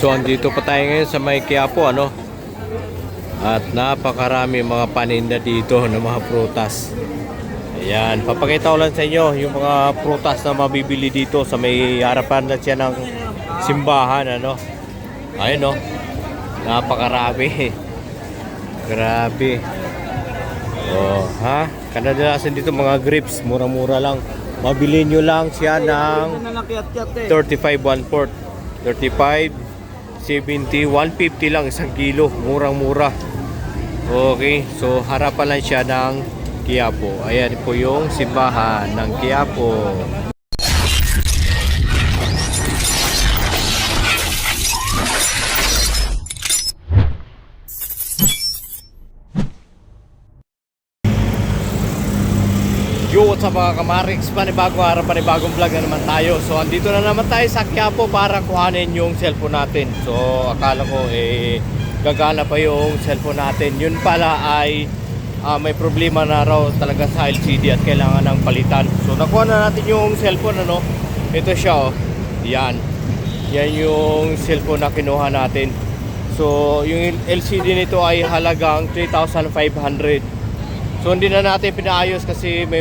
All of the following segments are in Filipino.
So andito pa tayo ngayon sa may Quiapo, ano? At napakarami mga paninda dito ng mga prutas. Ayan, papakita ko lang sa inyo yung mga prutas na mabibili dito sa may harapan na siya ng simbahan, ano? Ayun, no? Napakarami. Grabe. Oh, ha? Kadalasan dito mga grapes, mura-mura lang. Mabili nyo lang siya ng 35 1/4. 35, 70, 150 lang isang kilo. Murang-mura. Okay, so harapan lang siya ng Quiapo. Ayan po yung simbahan ng Quiapo. Yo, what's up mga kamarix? Panibagong araw, panibagong vlog na naman tayo. So, andito na naman tayo sa Quiapo para kuhanin yung cellphone natin. So, akala ko gagana pa yung cellphone natin. Yun pala ay may problema na raw talaga sa LCD at kailangan ng palitan. So, nakuha na natin yung cellphone, ano? Ito siya, oh. Yan. Yan yung cellphone na kinuha natin. So, yung LCD nito ay halagang 3,500. So hindi na natin pinaayos kasi may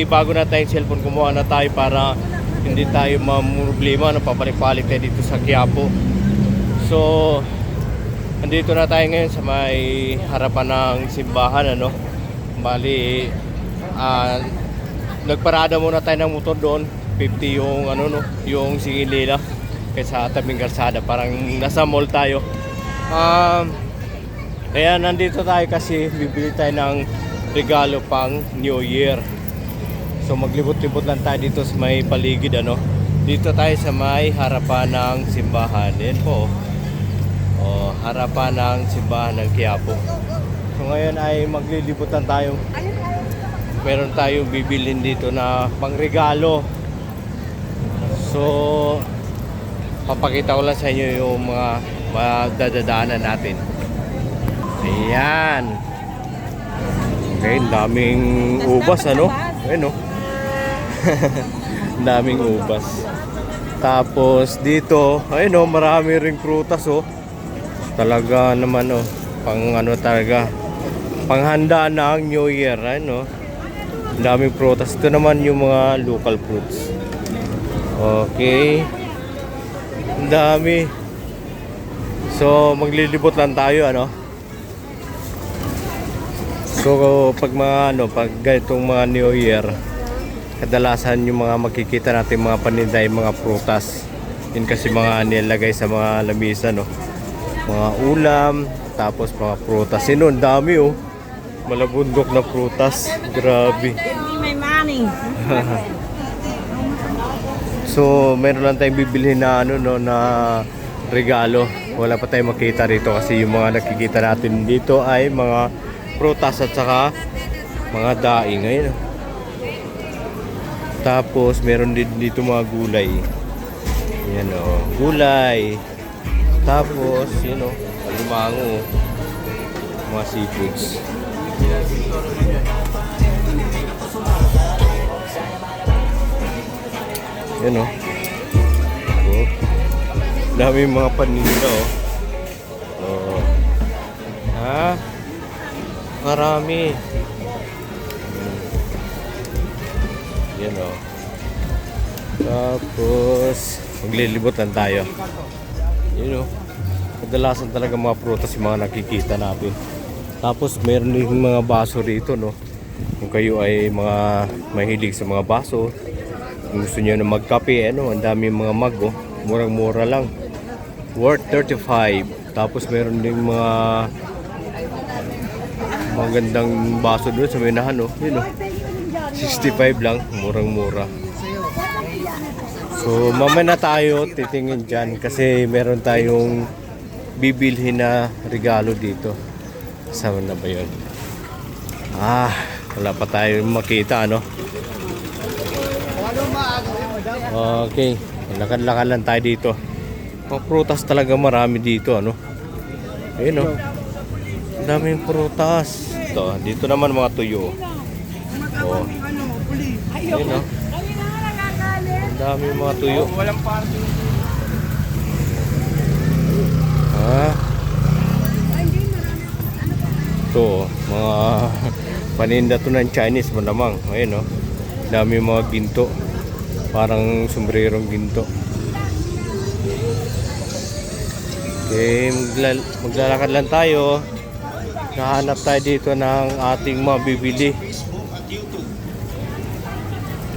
bago na tayong cellphone. Kumuha na tayo para hindi tayo mamroblema na papalik-palik tayo dito sa Quiapo. So andito na tayo ngayon sa may harapan ng simbahan, ano. Bali nagparada muna tayo ng motor doon. 50 yung ano, no, yung singilila kaysa tabing kalsada, parang nasa mall tayo. Kaya nandito tayo kasi bibili tayo ng regalo pang New Year. So maglibot-libot lang tayo dito sa may paligid, ano. Dito tayo sa may harapan ng simbahan. Yan po. Oh, harapan ng simbahan ng Quiapo. So ngayon ay maglilibutan tayo. Meron tayong bibilin dito na pangregalo. So papakita ko lang sa inyo yung mga madadaanan natin. Ayan. Okay, daming ubas, ano? Ayun, no? Daming ubas. Tapos dito, ayun, no, marami ring prutas, oh. Talaga naman, oh. Pang ano talaga, panghanda ng New Year, ayun, no? Daming prutas. Ito naman yung mga local fruits. Okay. Ang dami. So, maglilibot lang tayo, ano? So pag mga ano, pag ganitong mga New Year, kadalasan yung mga makikita natin mga paninda, yung mga prutas. Yun kasi mga nilagay sa mga lamisa, no. Mga ulam, tapos mga prutas. Yun, ang dami, oh. Malabundok na prutas. Grabe. May money. So meron lang tayong bibilhin na ano, no, na regalo. Wala pa tayong makita rito kasi yung mga nakikita natin dito ay mga prutas at saka mga daing, ngayon. Tapos meron din dito mga gulay. Yan, oh, gulay. Tapos yun, oh, alimango, mga seafoods. Yan, oh. Oh. Dami mga paninda, oh. Oh. Ha? Marami. Yan, o. Tapos maglilibot lang tayo. Yan, o. Kadalasan talaga mga prutas yung mga nakikita natin. Tapos meron din mga baso rito, no. Kung kayo ay mga mahilig sa mga baso, kung gusto nyo na magkape, ano, ang dami mga mug, oh. Murang-mura lang. Worth 35. Tapos meron din mga magandang baso doon sa minahan, oh. Yun, oh. 65 lang, murang-mura. So mamaya na tayo titingin dyan kasi meron tayong bibilhin na regalo dito. Saan na ba yun? Wala pa tayong makita, ano. Okay, lakad-lakad lang tayo dito. Mga prutas talaga marami dito, ano. Ayun, oh. Daming prutas. Ito, dito naman mga tuyo. Oh. Ayun, oh. Ang daming mga tuyo. Walang parking. paninda to ng Chinese mo namang. Ayun no. Dami mga ginto. Parang sombrerong ginto. Okay, maglalakad lang tayo. Nahanap tayo dito ng ating mabibili.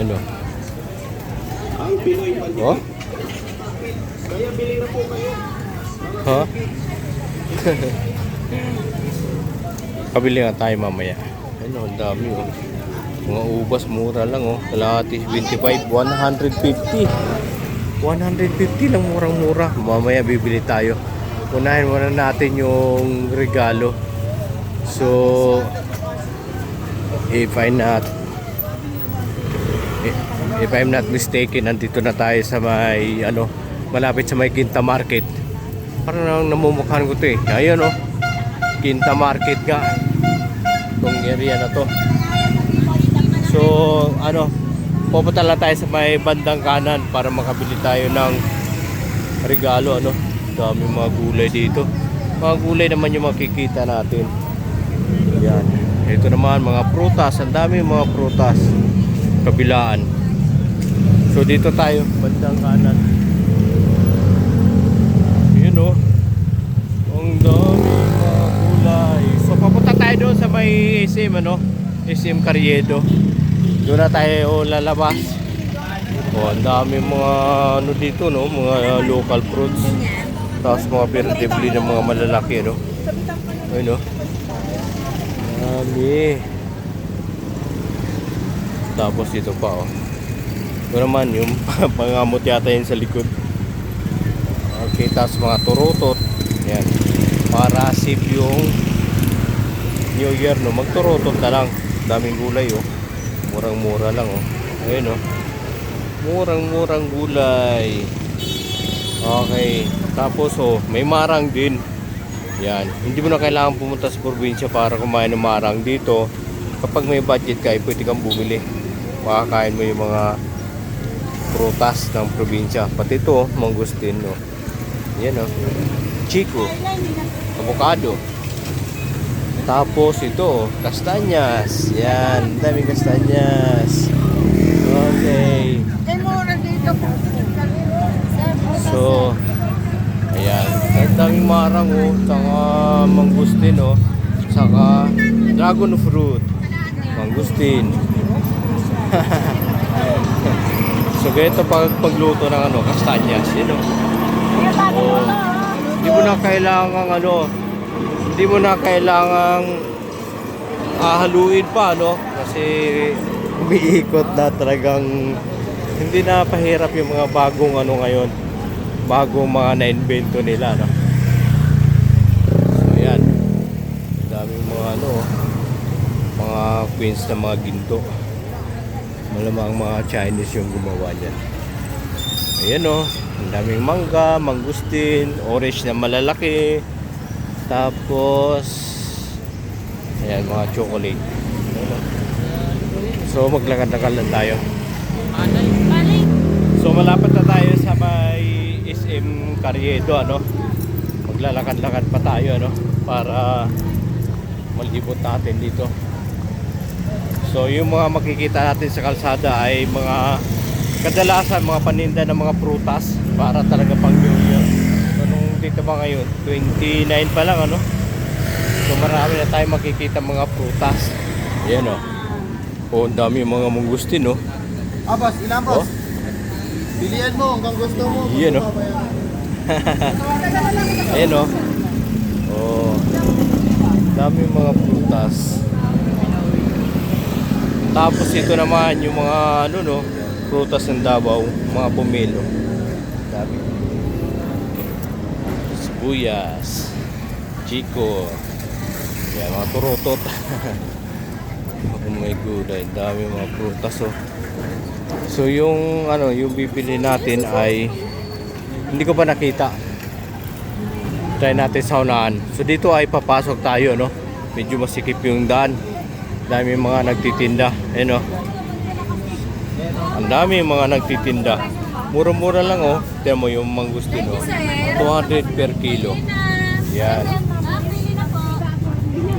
Ano? Oh? Kaya bili na po kayo. Ha? Kabili nga tayo mamaya. Ano, ang dami oh. Mga ubas mura lang oh. Kalahati 25, 150. 150 lang, murang-mura. Mamaya bibili tayo. Unahin muna natin yung regalo. So if I'm not mistaken, nandito na tayo sa may ano, malapit sa may Quinta Market. Parang namumukhaan ko 'to eh. Ayun oh. Quinta Market nga. Tong area na to. So ano, pupunta lang tayo sa may bandang kanan para makabili tayo ng regalo ano. Dami mga gulay dito. Mga gulay naman yung makikita natin. Yan. Ito naman mga prutas. Ang dami mga prutas. Kabilaan. So dito tayo, bandang kanan. Yun oh. Ang dami mga gulay. So papunta tayo doon sa may SM ano. SM Carriedo. Doon na tayo lalabas. Oh, ang dami mga ano dito no, mga local fruits. Tapos mga vegetable ng mga malalaki no. Ayun no. Dami. Tapos ito pa oh. Ito naman yung pangamot yata yun sa likod. Okay, tapos mga turutot. Yan. Para safe yung New Year no. Magturutot na lang. Daming gulay oh. Murang-mura lang oh. Ayun oh. Murang-murang gulay. Okay. Tapos oh, may marang din. Yan. Hindi mo na kailangan pumunta sa probinsya para kumain ng marang dito. Kapag may budget ka, pwede kang bumili. Makakain mo yung mga prutas ng probinsya. Pati ito, mangustin no. Yan oh. Chico. Avocado. Tapos ito, kastanyas. Yan, daming kastanyas. Okay. So, ayan. Ang daming marang oh. Saka mangustin oh. Saka dragon fruit. Mangustin. So, ganito pagluto ng ano, kastanyas. Yan oh. Oh. Hindi mo na kailangang ano, hindi mo na kailangang haluin pa no kasi umiikot na talagang hindi na pahirap yung mga bagong ano ngayon, bagong mga na-invento nila no. So yan, daming mga ano, mga queens na mga ginto, malamang mga Chinese yung gumawa niyan. Ayan o, ang daming mangga, mangustin, orange na malalaki. Tapos ayan, mga chocolate. So maglakad-lakad lang tayo. So malapit na tayo sa may SM Carriedo ano. Maglalakad-lakad pa tayo ano para malibot natin dito. So yung mga makikita natin sa kalsada ay mga kadalasan mga paninda ng mga prutas para talaga pang New Year. Dito ba ngayon? 29 pa lang ano? So marami na tayo makikita mga prutas. Ayan o. Oh, ang dami mga mangustin no. Boss, ilan boss? Oh. Pilihan mo hanggang gusto mo. Ayan o. Ayan o. Oh. Dami mga prutas. Tapos ito naman yung mga ano no, prutas ng Davao, mga pomelo. Dami. Sibuyas, Chico, yan, mga turutot. Oh my God, ay dami mga prutas oh. So yung ano, yung bibili natin ay hindi ko pa nakita. Try natin sa unahan. So dito ay papasok tayo no. Medyo masikip yung daan. Dami mga nagtitinda, ayun oh. Ang dami mga nagtitinda. Mura-mura lang oh. Tignan mo yung mangustin oh. 200 per kilo. Yan.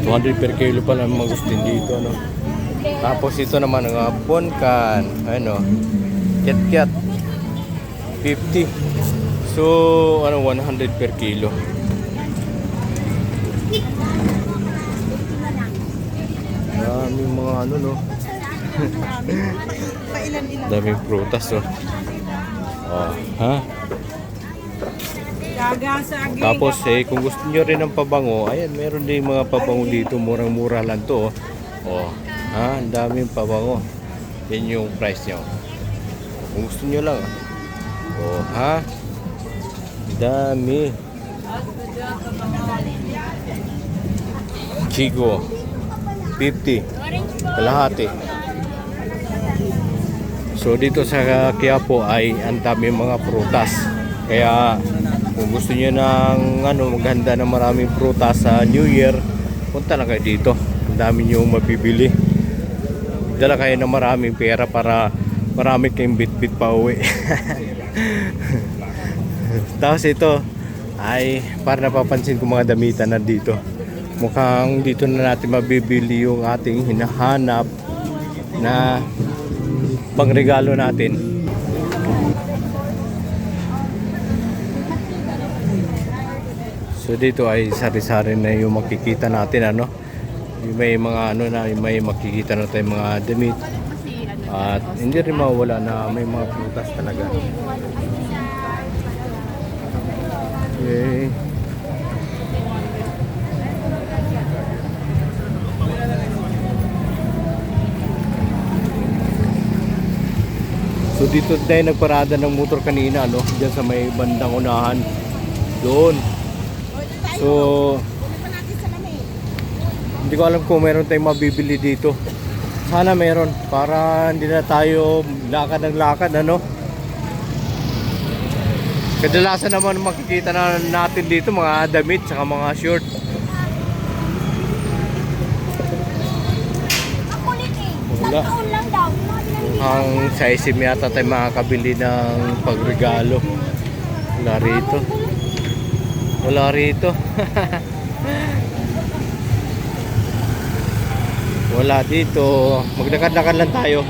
200 per kilo pala ang mangustin dito no. Tapos ito naman ang bonkan. Ano? Kiat-kiat. 50. So, ano, 100 per kilo. Daming mga ano, no? Daming prutas, no? Oh, ha? Tapos kung gusto nyo rin ng pabango, ayan, meron din mga pabango dito, murang-mura lang to. Oh, ha, ang daming pabango. Yan yung price nyo. Kung gusto nyo lang. Oh, ha? Dami. Chico 50 kalahati. So dito sa Quiapo ay ang dami mga prutas. Kaya kung gusto niyo ng ano, maghanda ng maraming prutas sa New Year, punta na kayo dito. Ang dami niyo mabibili. Dala kayo ng maraming pera para marami kayong bit-bit pa uwi. Tapos ito ay para napapansin ko mga damitan na dito. Mukhang dito na natin mabibili yung ating hinahanap na pangregalo natin. So dito ay sari-sari na yung makikita natin, ano. May mga ano na, may makikita na tayong mga damit. At hindi rin mawala na may mga prutas talaga. Okay. So dito tayo nagparada ng motor kanina, no? Diyan sa may bandang unahan. Doon. So hindi ko alam kung meron tayong mabibili dito. Sana meron para hindi na tayo lakad ng lakad, ano? Kadalasan naman makikita na natin dito mga damit saka mga short. Wala. Ang size yata tayo makakabili ng pagregalo. Wala rito. Wala rito. Wala dito. Maglakad-lakad lang tayo.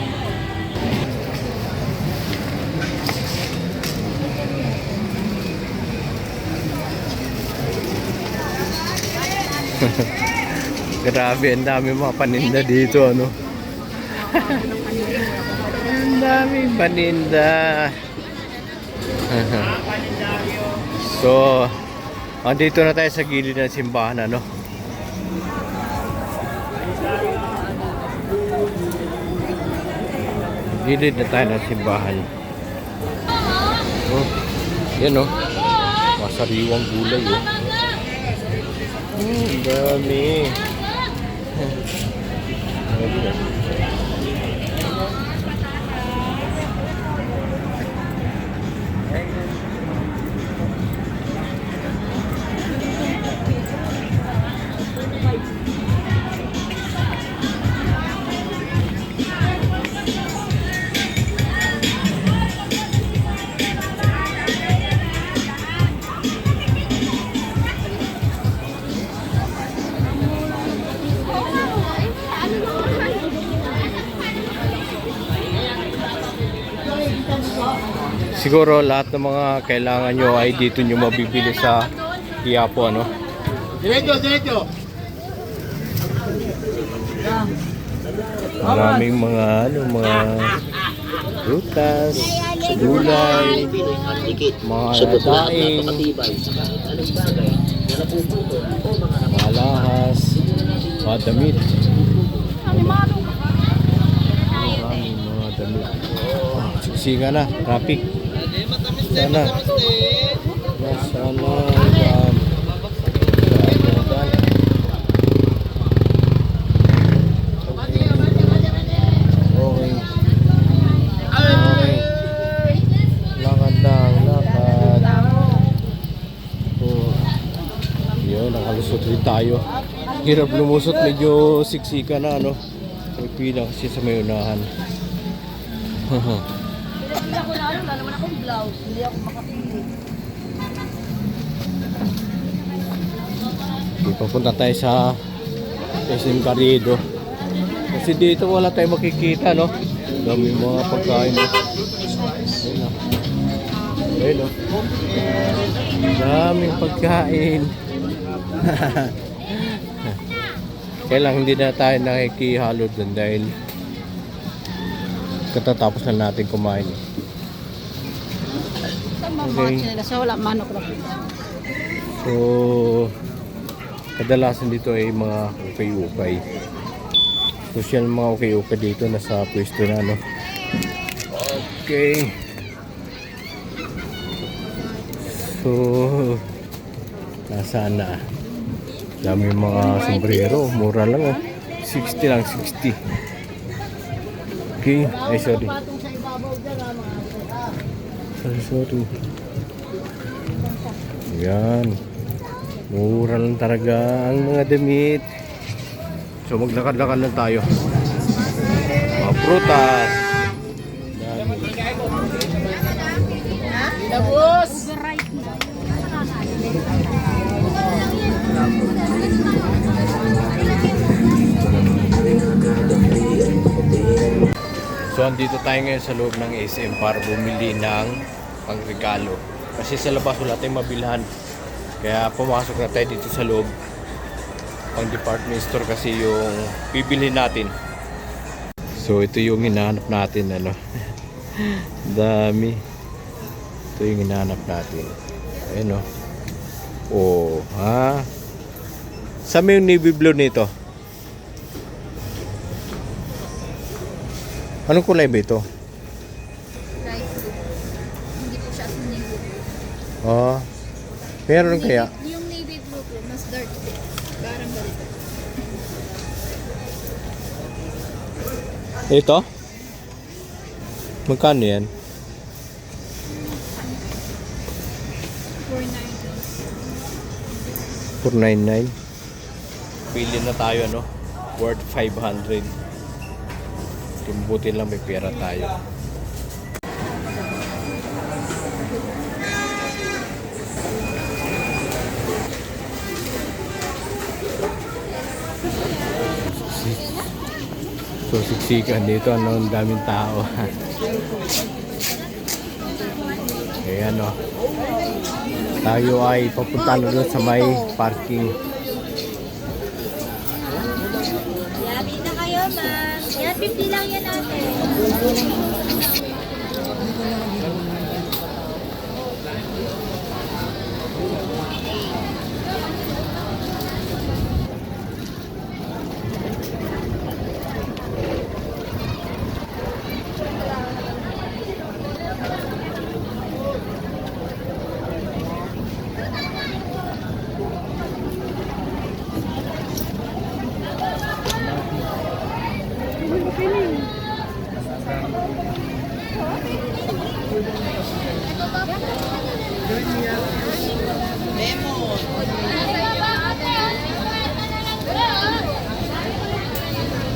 Grabe, ang dami mga paninda dito, ano. Ang daming paninda. So, andito na tayo sa gilid ng simbahan, ano. Gilid na tayo ng simbahan. Oh, yan, oh. Masariwang gulay, oh. Ang dami. Siguro lahat ng mga kailangan nyo ay dito nyo mabibili sa Quiapo, ano? Diretso, diretso. Maraming mga ano, mga prutas, gulay, mga daing, mga lahas, mga damit. Maraming mga damit. Siksikan na, traffic. Sana. Sana. Okay. Lakad lang, lakad. Oh. Yun, nakalusot rin tayo. Hirap lumusot, medyo siksika na, ano. May pila kasi sa may unahan. Hindi ako lalo, wala naman akong blouse. Hindi ako makapili. Papunta tayo sa SM Carriedo. Kasi dito wala tayong makikita, no? Dami mga pagkain. Ayun, no? Ayun, no? Daming pagkain. Kaya lang hindi na tayo nakikihalo dun dahil katatapos na natin kumain. Okay. So, wala manok na. So, kadalasan dito ay mga ukay-ukay. Social mga ukay-ukay dito nasa pwesto na, no? Okay. So, nasaan na? Dami mga sombrero. Mura lang, oh. 60 lang, 60. Okay. Ay, sorry. Sorry. Yan. Mura lang talaga ang mga damit. So maglakad-lakad lang tayo. Mga prutas. Tapos! So andito tayo ngayon sa loob ng SM para bumili ng pangregalo. Kasi sa labas wala tayong mabilhan. Kaya pumasok na tayo dito sa loob. Pang department store kasi yung bibili natin. So ito yung hinahanap natin, ano. Dami. Ito yung hinahanap natin. Ayun, oh. Oh, ha? Saan may yung navy blue nito? Anong kulay ba ito? Light blue. Hindi po siya navy blue. Oh. Meron kaya? Yung navy blue po, mas dark po. Parang ganito. Ito? Magkano yan? 490. 499. Pili na tayo, no? Worth 500. Timbutin lang may pera tayo. So siksikan dito, ano, ang daming tao. Ayan, no. Tayo ay papunta na doon sa may parking. Yabi na kayo, ma'am. Yan, 50 lang yan natin.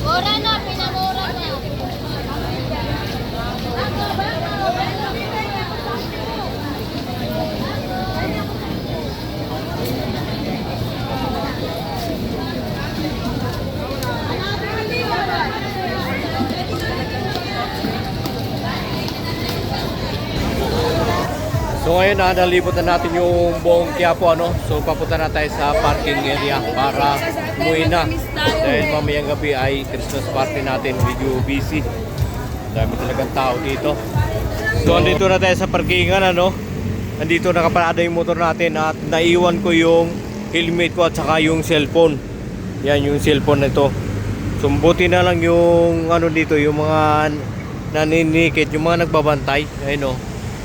Mura na, pinamura na. So ngayon nalibot na natin yung buong Quiapo, ano. So papunta na tayo sa parking area para umuwi na. Dahil mamayang gabi ay Christmas party natin, medyo busy. Dami talagang tao dito. So andito na tayo sa parkingan, ano. Andito nakaparada yung motor natin at naiwan ko yung helmet ko at saka yung cellphone. Yan yung cellphone na ito. So buti na lang yung ano dito, yung mga naninikit, yung mga nagbabantay. Ayun, oh.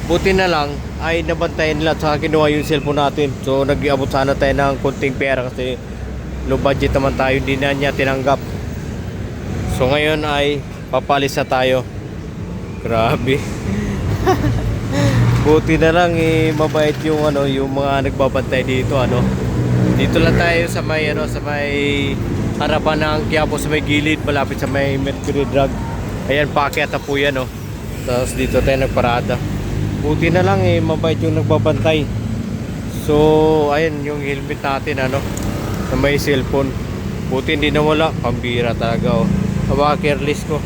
Buti na lang ay nabantayan nila at saka kinuha yung cellphone natin. So nag-iabot sana tayo ng konting pera kasi low budget naman tayo, hindi na niya tinanggap. So ngayon ay papalis na tayo. Grabe. Buti na lang mabait yung ano, yung mga nagbabantay dito, ano. Dito lang tayo sa may ano, sa may harapan ng Quiapo, sa may gilid malapit sa may Mercury Drug. Ayan, paakyat na po yan, oh. Tapos dito tayo nagparada. Buti na lang mabait yung nagbabantay. So ayun yung helmet natin, ano, na may cellphone. Buti hindi nawala, pambira talaga, oh. Aba, careless ko.